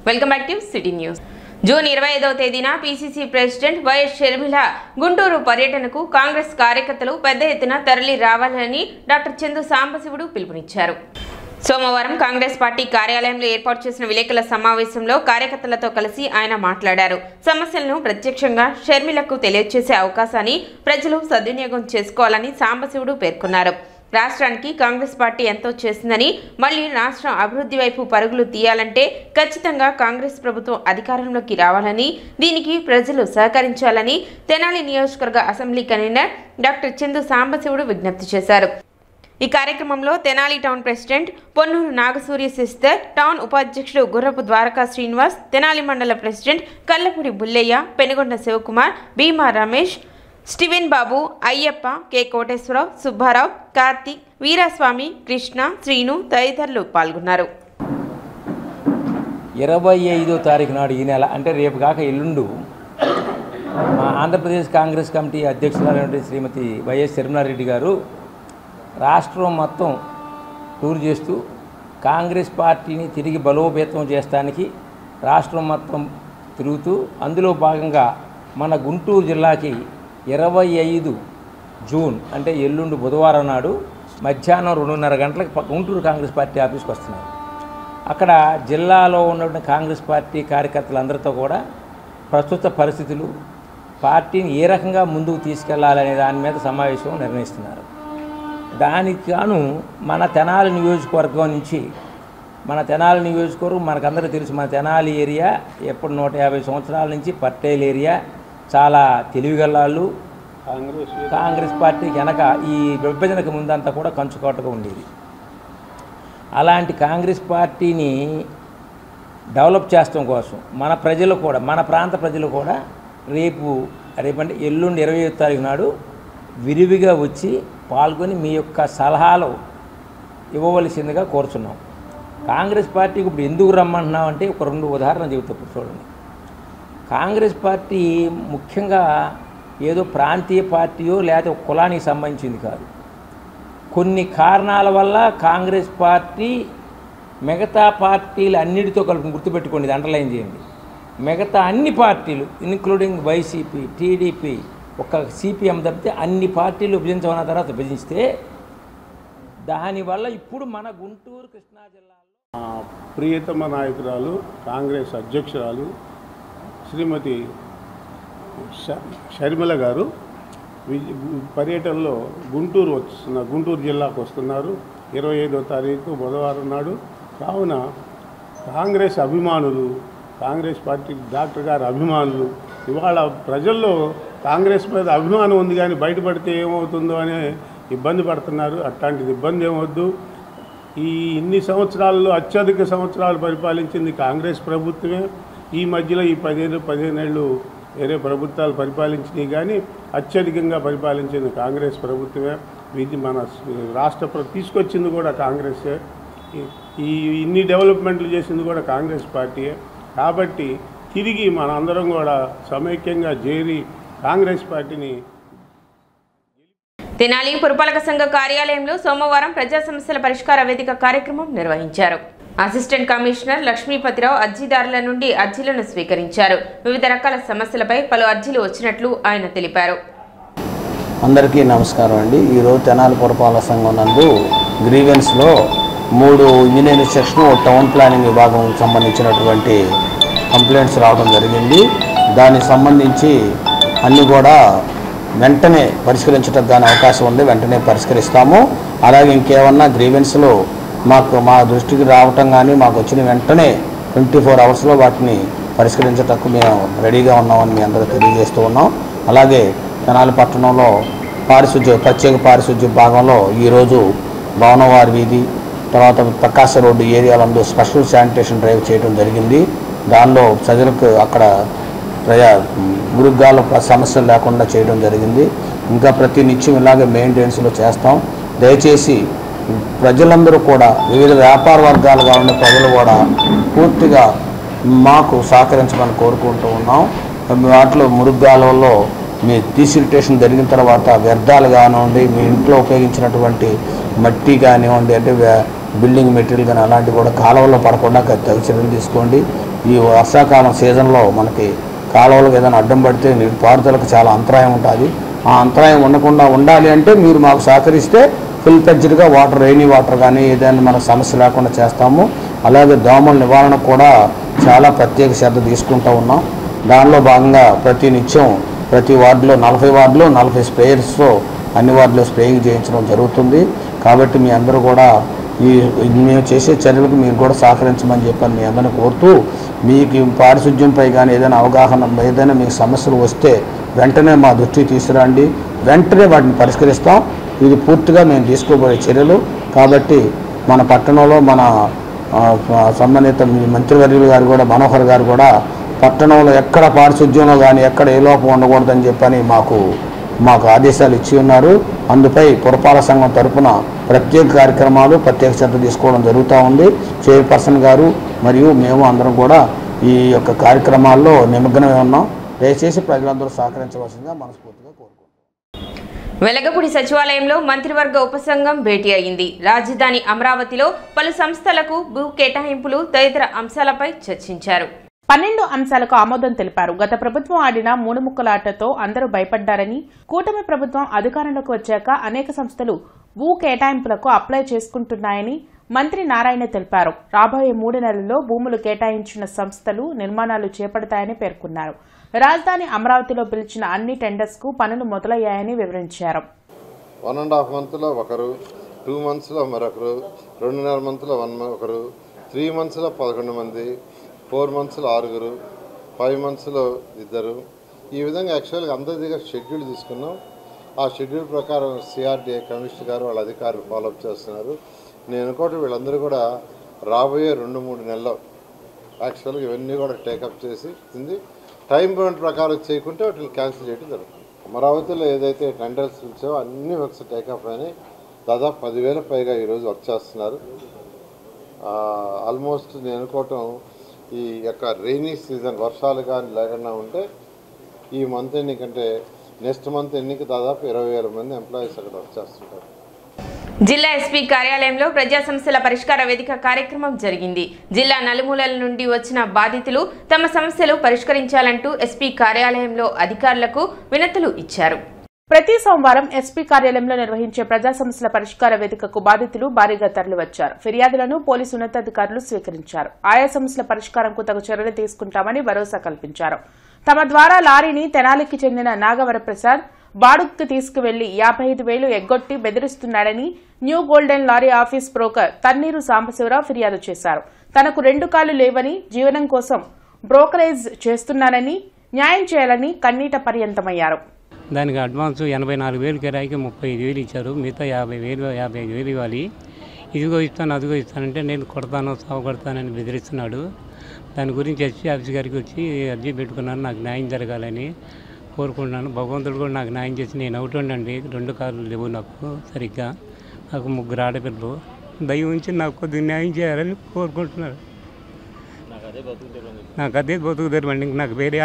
Welcome back to city news. June 25వ తేదీన PCC president YS Sharmila Guntur పర్యటనకు కాంగ్రెస్ కార్యకర్తలు పెద్ద ఎత్తున తరలి రావాలని డాక్టర్ చందు సాంబశివుడు పిలుపునిచ్చారు. సోమవారం కాంగ్రెస్ పార్టీ కార్యాలయంలో ఏర్పాటు చేసిన విలేకరుల సమావేశంలో కార్యకర్తలతో కలిసి ఆయన మాట్లాడారు. సమస్యలను ప్రత్యక్షంగా షర్మిలకు తెలియజేసే అవకాశాన్ని ప్రజలు సద్వినియోగం చేసుకోవాలని సాంబశివుడు పేర్కొన్నారు. రాష్ట్రానికి కాంగ్రెస్ పార్టీ ఎంతో చేసిందని, మళ్లీ రాష్ట్రం అభివృద్ధి వైపు పరుగులు తీయాలంటే ఖచ్చితంగా కాంగ్రెస్ ప్రభుత్వం అధికారంలోకి రావాలని, దీనికి ప్రజలు సహకరించాలని తెనాలి నియోజకవర్గ assembly convener doctor Chandu Sambasivudu విజ్ఞప్తి చేశారు. ఈ కార్యక్రమంలో Tenali town president Ponnuru Nagasurya sister, town ఉపాధ్యక్షుడు గుర్రపు ద్వారకా శ్రీనివాస్, తెనాలి మండల president Kallapudi Bullaiah, Penugonda Sivakumar, Bhima Ramesh, Steven Babu, Ayyappa, K Koteswararao, Subbarao, Karthik, Veeraswamy, Krishna, Srinu తదితరులు పాల్గొన్నారు. 25వ తారీఖు నాడు ఈ నెల అంటే రేపు కాక ఎల్లుండు మా ఆంధ్రప్రదేశ్ కాంగ్రెస్ కమిటీ అధ్యక్షురాలైన శ్రీమతి వైఎస్ షర్మిలారెడ్డి గారు రాష్ట్రం మొత్తం టూర్ చేస్తూ కాంగ్రెస్ పార్టీని తిరిగి బలోపేతం చేయడానికి రాష్ట్రం మొత్తం తిరుగుతూ, అందులో భాగంగా మన గుంటూరు జిల్లాకి 25 జూన్ అంటే ఎల్లుండి బుధవారం నాడు మధ్యాహ్నం 2:30 గంటలకు గుంటూరు కాంగ్రెస్ పార్టీ ఆఫీస్కి వస్తున్నారు. అక్కడ జిల్లాలో ఉన్నటువంటి కాంగ్రెస్ పార్టీ కార్యకర్తలందరితో కూడా ప్రస్తుత పరిస్థితులు, పార్టీని ఏ రకంగా ముందుకు తీసుకెళ్లాలనే దాని మీద సమావేశం నిర్ణయిస్తున్నారు. దానికి గాను మన తెనాలి నియోజకవర్గం నుంచి, మన తెనాలి నియోజకవర్గం మనకందరూ తెలుసు, మన తెనాలి ఏరియా ఎప్పుడు 150 సంవత్సరాల నుంచి పట్టేల్ ఏరియా, చాలా తెలివిగల్లాళ్ళు. కాంగ్రెస్ పార్టీకి వెనక ఈ విభజనకు ముందంతా కూడా కంచుకోటగా ఉండేది. అలాంటి కాంగ్రెస్ పార్టీని డెవలప్ చేయడం కోసం మన ప్రజలు కూడా, మన ప్రాంత ప్రజలు కూడా రేపంటే ఎల్లుండి 25వ తారీఖు నాడు విరివిగా వచ్చి పాల్గొని మీ యొక్క సలహాలు ఇవ్వవలసిందిగా కోరుచున్నాం. కాంగ్రెస్ పార్టీకి ఇప్పుడు ఎందుకు రమ్మంటున్నామంటే ఒక 2 ఉదాహరణలు చెబుతాం. చూడండి, కాంగ్రెస్ పార్టీ ముఖ్యంగా ఏదో ప్రాంతీయ పార్టీయో లేదా కులానికి సంబంధించింది కాదు. కొన్ని కారణాల వల్ల కాంగ్రెస్ పార్టీ మిగతా పార్టీలు అన్నిటితో కలిపి గుర్తుపెట్టుకోండి, అండర్లైన్ చేయండి, మిగతా అన్ని పార్టీలు ఇంక్లూడింగ్ వైసీపీ, టీడీపీ, ఒక సిపిఎం తప్పితే అన్ని పార్టీలు విభజించమన్న తర్వాత విభజిస్తే దానివల్ల ఇప్పుడు మన గుంటూరు కృష్ణా జిల్లాలో ప్రియతమ నాయకురాలు కాంగ్రెస్ అధ్యక్షురాలు శ్రీమతి షర్మిల గారు పర్యటనలో గుంటూరు జిల్లాకు వస్తున్నారు. 25వ తారీఖు బుధవారం నాడు. కావున కాంగ్రెస్ అభిమానులు, కాంగ్రెస్ పార్టీ డాక్టర్ గారి అభిమానులు ఇవాళ ప్రజల్లో కాంగ్రెస్ మీద అభిమానం ఉంది, కానీ బయటపడితే ఏమవుతుందో అని ఇబ్బంది పడుతున్నారు. అట్లాంటిది ఇబ్బంది ఏమవద్దు. ఇన్ని సంవత్సరాల్లో అత్యధిక సంవత్సరాలు పరిపాలించింది కాంగ్రెస్ ప్రభుత్వమే. ఈ మధ్యలో ఈ 15 ఏళ్ళు వేరే ప్రభుత్వాలు పరిపాలించినాయి, కానీ అత్యధికంగా పరిపాలించింది కాంగ్రెస్ ప్రభుత్వమే. ఇది మన రాష్ట్ర తీసుకొచ్చింది కూడా కాంగ్రెసే. ఇన్ని డెవలప్మెంట్లు చేసింది కూడా కాంగ్రెస్ పార్టీయే. కాబట్టి తిరిగి మన అందరం కూడా సమైక్యంగా చేరి కాంగ్రెస్ పార్టీని. తెనాలి పురపాలక సంఘ కార్యాలయంలో సోమవారం ప్రజా సమస్యల పరిష్కార వేదిక కార్యక్రమం నిర్వహించారు. అసిస్టెంట్ కమిషనర్ లక్ష్మీపతిరావు అర్జీదారుల నుండి అర్జీలను స్వీకరించారు. వివిధ రకాల సమస్యలపై పలు అర్జీలు వచ్చినట్లు ఆయన తెలిపారు. అందరికీ నమస్కారం అండి. ఈరోజు తెనాలి పురపాలక సంఘం నందు గ్రీవెన్స్లో 3 ఇంజనీరింగ్ సెక్షన్, టౌన్ ప్లానింగ్ విభాగం సంబంధించినటువంటి కంప్లైంట్స్ రావడం జరిగింది. దానికి సంబంధించి అన్నీ కూడా వెంటనే పరిష్కరించడానికి గాని అవకాశం ఉంది, వెంటనే పరిష్కరిస్తాము. అలాగే ఇంకేమన్నా గ్రీవెన్స్లో మా దృష్టికి రావటం కానీ మాకు వచ్చిన వెంటనే 24 అవర్స్లో వాటిని పరిష్కరించటకు మేము రెడీగా ఉన్నామని మీ అందరూ తెలియజేస్తూ ఉన్నాం. అలాగే తెనాలి పట్టణంలో ప్రత్యేక పారిశుద్ధ్య భాగంలో ఈరోజు భవనవారి వీధి, తర్వాత ప్రకాశ రోడ్డు ఏరియాలందు స్పెషల్ శానిటేషన్ డ్రైవ్ చేయడం జరిగింది. దానిలో ప్రజలకు అక్కడ మురుగుగాల సమస్యలు లేకుండా చేయడం జరిగింది. ఇంకా ప్రతి నిత్యం ఇలాగే మెయింటెనెన్స్లో చేస్తాం. దయచేసి ప్రజలందరూ కూడా, వివిధ వ్యాపార వర్గాలుగా ఉన్న ప్రజలు కూడా పూర్తిగా మాకు సహకరించమని కోరుకుంటూ ఉన్నాం. వాటిలో మురుగుగాలలో మీ డీసిల్టేషన్ జరిగిన తర్వాత వ్యర్థాలు కానివ్వండి, మీ ఇంట్లో ఉపయోగించినటువంటి మట్టి కానివ్వండి, అంటే బిల్డింగ్ మెటీరియల్ కానీ అలాంటివి కూడా కాలువలో పడకుండా తగు చర్యలు తీసుకోండి. ఈ వర్షాకాలం సీజన్లో మనకి కాలువలకు ఏదైనా అడ్డం పడితే నీటి పారుదలకు చాలా అంతరాయం ఉంటుంది. ఆ అంతరాయం ఉండకుండా ఉండాలి అంటే మీరు మాకు సహకరిస్తే ఫుల్ ఫ్లెడ్జ్డ్గా వాటర్, రెయినీ వాటర్ కానీ ఏదైనా మనకు సమస్య లేకుండా చేస్తాము. అలాగే దోమల నివారణకు కూడా చాలా ప్రత్యేక శ్రద్ధ తీసుకుంటూ ఉన్నాం. దానిలో భాగంగా ప్రతి నిత్యం ప్రతి వార్డులో 40 వార్డులో 40 స్ప్రేయర్స్తో అన్ని వార్డులో స్ప్రేయింగ్ చేయించడం జరుగుతుంది. కాబట్టి మీ అందరూ కూడా మేము చేసే చర్యలకు మీరు కూడా సహకరించమని చెప్పని మీ అందరిని కోరుతూ, మీకు పారిశుద్ధ్యంపై కానీ ఏదైనా అవగాహన, ఏదైనా మీకు సమస్యలు వస్తే వెంటనే మా దృష్టికి తీసుకురండి, వెంటనే వాటిని పరిష్కరిస్తాం. ఇది పూర్తిగా మేము తీసుకోబోయే చర్యలు. కాబట్టి మన పట్టణంలో మన సంబంధిత మంత్రివర్యులు గారు కూడా, మనోహర్ గారు కూడా పట్టణంలో ఎక్కడ పారిశుద్ధ్యంలో కానీ ఎక్కడ ఏ లోపం ఉండకూడదని చెప్పని మాకు ఆదేశాలు ఇచ్చి ఉన్నారు. అందుపై పురపాలక సంఘం తరఫున ప్రత్యేక కార్యక్రమాలు, ప్రత్యేక శ్రద్ధ తీసుకోవడం జరుగుతూ ఉంది. చైర్పర్సన్ గారు మరియు మేము అందరం కూడా ఈ యొక్క కార్యక్రమాల్లో నిమగ్నమై ఉన్నాం. దయచేసి ప్రజలందరూ సహకరించవలసిందిగా మనస్ఫూర్తిగా కోరుకుంటున్నాం. వెలగపూడి సచివాలయంలో మంత్రివర్గ ఉపసంఘం భేటీ అయింది. రాజధాని అమరావతిలో పలు సంస్థలకు భూ కేటాయింపులు తదితర అంశాలపై చర్చించారు. 12 అంశాలకు ఆమోదం తెలిపారు. గత ప్రభుత్వం ఆడిన 3 ముక్కల ఆటతో అందరూ భయపడ్డారని, కూటమి ప్రభుత్వం అధికారంలోకి వచ్చాక అనేక సంస్థలు భూ కేటాయింపులకు అప్లై చేసుకుంటున్నాయని మంత్రి నారాయణ తెలిపారు. రాబోయే 3 నెలల్లో భూములు కేటాయించిన సంస్థలు నిర్మాణాలు చేపడతాయని పేర్కొన్నారు. రాజధాని అమరావతిలో పిలిచిన అన్ని టెండర్స్ కు పనులు మొదలయ్యాయని వివరించారు. 1.5 మంత్లో ఒకరు, 2 మంత్స్లో మరొకరు, 2.5 మంత్లో ఒకరు, 3 మంత్స్లో 11 మంది, 4 మంత్స్లో 6, 5 మంత్స్లో 2. ఈ విధంగా యాక్చువల్గా అందరి దగ్గర షెడ్యూల్ తీసుకున్నాం. ఆ షెడ్యూల్ ప్రకారం సిఆర్డీఏ కమిషనర్ గారు వాళ్ళ అధికారులు ఫాలోఅప్ చేస్తున్నారు. నేను అనుకోవటం వీళ్ళందరూ కూడా రాబోయే 2-3 నెలల్లో యాక్చువల్గా ఇవన్నీ కూడా టేకప్ చేసి టైం బౌండ్ ప్రకారం చేయకుంటే వాటిని క్యాన్సిల్ చేయడం జరుగుతుంది. అమరావతిలో ఏదైతే టెండర్స్ ఇచ్చావో అన్ని వర్క్స్ టేకప్ అయినాయి. దాదాపు 10,000 పైగా ఈరోజు వర్క్ చేస్తున్నారు. ఆల్మోస్ట్ నేను అనుకోవటం ఈ యొక్క రెయినీ సీజన్ వర్షాలు కానీ లేకుండా ఉంటే ఈ మంత్ ఎండింగ్ కంటే నెక్స్ట్ మంత్ ఎండింగ్కి దాదాపు 20,000 మంది ఎంప్లాయీస్ అక్కడ వర్క్ చేస్తుంటారు. జిల్లా ఎస్పీ కార్యాలయంలో ప్రజా సమస్యల పరిష్కార వేదిక కార్యక్రమం జరిగింది. జిల్లా నలుమూలల నుండి వచ్చిన బాధితులు తమ సమస్యలు పరిష్కరించాలంటూ ఎస్పీ కార్యాలయంలో అధికారులకు వినతులు ఇచ్చారు. ప్రతి సోమవారం ఎస్పీ కార్యాలయంలో నిర్వహించే ప్రజా సమస్యల పరిష్కార వేదికకు బాధితులు భారీగా తరలివచ్చారు. ఫిర్యాదులను పోలీసు ఉన్నతాధికారులు స్వీకరించారు. ఆయా సమస్యల పరిష్కారంకు తగు చర్యలు తీసుకుంటామని భరోసా కల్పించారు. తమ ద్వారా లారీని తెనాలికి చెందిన నాగవరప్రసాద్ బాడుక్కి తీసుకువెళ్లి 55,000 ఎగ్గొట్టి బెదిరిస్తున్నాడని new golden lorry office broker Tanneeru Sambasivarao ఫిర్యాదు చేశారు. తనకు 2 కాళ్లు లేవని, జీవనం కోసం బ్రోకరేజ్ చేస్తున్నానని, న్యాయం చేయాలని కన్నీట పర్యంతమయ్యారు. దానికి అడ్వాన్స్ 84,000 కిరాయికి 35,000 ఇచ్చారు. మిగతా 55,000 ఇవ్వాలి. ఇదిగో ఇస్తాను అదిగో ఇస్తానంటే నేను కొడతాను సాగు కొడతానని బెదిరిస్తున్నాడు. దాని గురించి ఎస్పీ ఆఫీస్ గారికి వచ్చి అర్జీ పెట్టుకున్నాను. నాకు న్యాయం జరగాలని కోరుకుంటున్నాను. భగవంతుడు కూడా నాకు న్యాయం చేసి నేను అవుతుండండి. 2 కాళ్ళు లేవు నాకు సరిగ్గా. నాకు 3 ఆడపిల్లలు. దయ ఉంచి నాకు కొద్దిగా న్యాయం చేయాలని కోరుకుంటున్నాను. నాకు అదే బతుకు తెరవండి. నాకు వేరే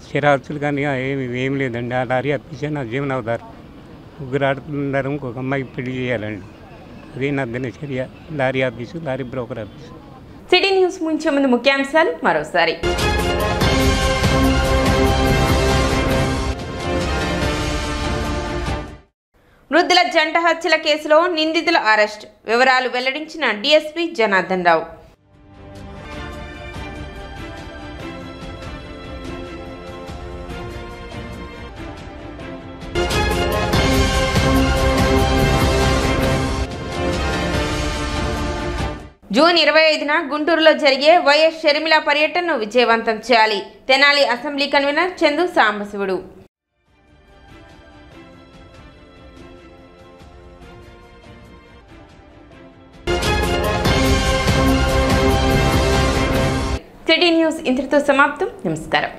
స్థిరాస్తులు కానీ ఏం లేదండి. ఆ లారీ అప్పించే నా జీవనాధారం. 3 ఆడపిల్లలు ఉన్నారు. ఇంకొక అమ్మాయికి పెళ్లి చేయాలండి. అదే నా దినచర్య. Lorry office, lorry broker office. City news ముంచే ముందు ముఖ్యాంశాలు మరోసారి. వృద్ధుల జంట హత్యల కేసులో నిందితుల అరెస్ట్. వివరాలు వెల్లడించిన డీఎస్పీ జనార్దన్ రావు. జూన్ 25న గుంటూరులో జరిగే వైఎస్ షర్మిల పర్యటనను విజయవంతం చేయాలి. Tenali assembly convener Chandu Sambasivudu. City news ఇంతటితో సమాప్తం. నమస్కారం.